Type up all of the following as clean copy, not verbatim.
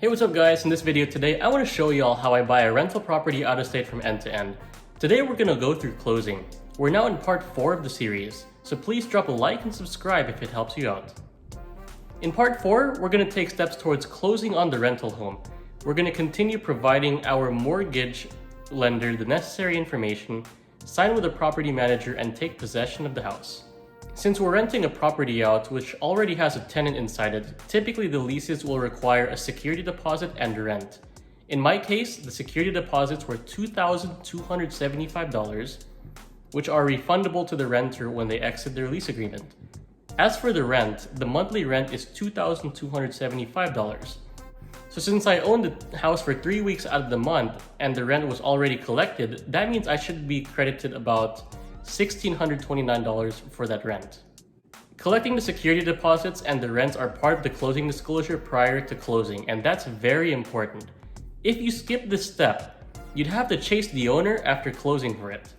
Hey, what's up guys? In this video today, I want to show y'all how I buy a rental property out of state from end to end. Today we're going to go through closing. We're now in part 4 of the series, so please drop a like and subscribe if it helps you out. In part 4, we're going to take steps towards closing on the rental home. We're going to continue providing our mortgage lender the necessary information, sign with a property manager, and take possession of the house. Since we're renting a property out which already has a tenant inside it, typically the leases will require a security deposit and rent. In my case, the security deposits were $2,275, which are refundable to the renter when they exit their lease agreement. As for the rent, the monthly rent is $2,275. So since I owned the house for 3 weeks out of the month and the rent was already collected, that means I should be credited about $1,629 for that rent. Collecting the security deposits and the rents are part of the closing disclosure prior to closing, and that's very important. If you skip this step, you'd have to chase the owner after closing for it.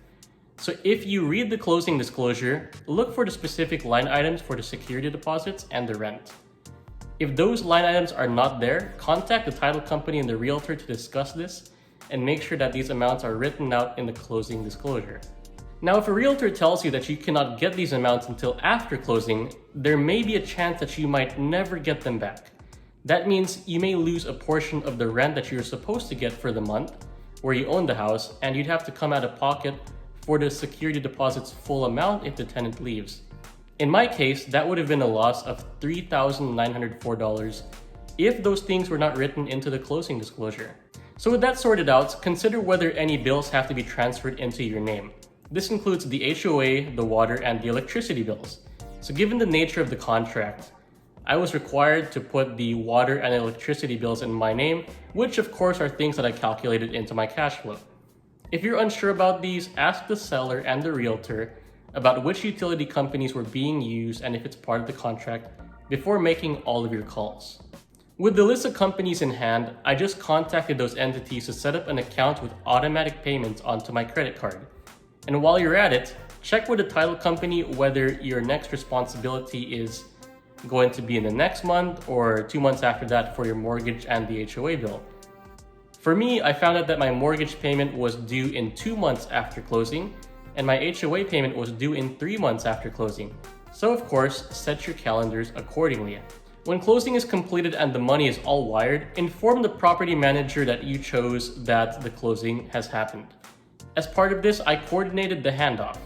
So if you read the closing disclosure, look for the specific line items for the security deposits and the rent. If those line items are not there, contact the title company and the realtor to discuss this and make sure that these amounts are written out in the closing disclosure. Now, if a realtor tells you that you cannot get these amounts until after closing, there may be a chance that you might never get them back. That means you may lose a portion of the rent that you're supposed to get for the month where you own the house, and you'd have to come out of pocket for the security deposit's full amount if the tenant leaves. In my case, that would have been a loss of $3,904 if those things were not written into the closing disclosure. So with that sorted out, consider whether any bills have to be transferred into your name. This includes the HOA, the water, and the electricity bills. So given the nature of the contract, I was required to put the water and electricity bills in my name, which of course are things that I calculated into my cash flow. If you're unsure about these, ask the seller and the realtor about which utility companies were being used and if it's part of the contract before making all of your calls. With the list of companies in hand, I just contacted those entities to set up an account with automatic payments onto my credit card. And while you're at it, check with the title company whether your next responsibility is going to be in the next month or 2 months after that for your mortgage and the HOA bill. For me, I found out that my mortgage payment was due in 2 months after closing, and my HOA payment was due in 3 months after closing. So of course, set your calendars accordingly. When closing is completed and the money is all wired, inform the property manager that you chose that the closing has happened. As part of this, I coordinated the handoff.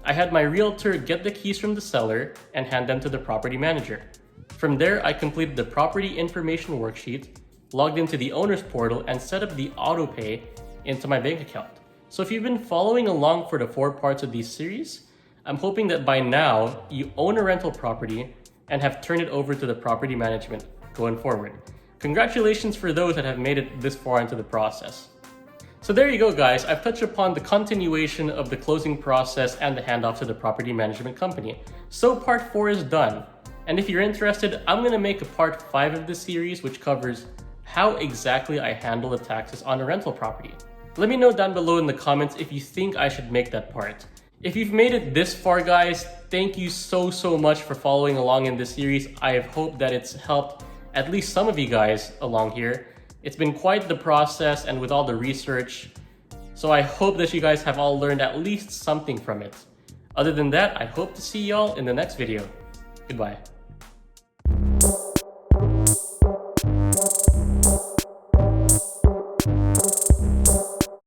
I had my realtor get the keys from the seller and hand them to the property manager. From there, I completed the property information worksheet, logged into the owner's portal, and set up the AutoPay into my bank account. So if you've been following along for the 4 parts of these series, I'm hoping that by now you own a rental property and have turned it over to the property management going forward. Congratulations for those that have made it this far into the process. So there you go guys, I've touched upon the continuation of the closing process and the handoff to the property management company. So part 4 is done. And if you're interested, I'm going to make a part 5 of this series which covers how exactly I handle the taxes on a rental property. Let me know down below in the comments if you think I should make that part. If you've made it this far guys, thank you so much for following along in this series. I hope that it's helped at least some of you guys along here. It's been quite the process and with all the research, so I hope that you guys have all learned at least something from it. Other than that, I hope to see y'all in the next video. Goodbye.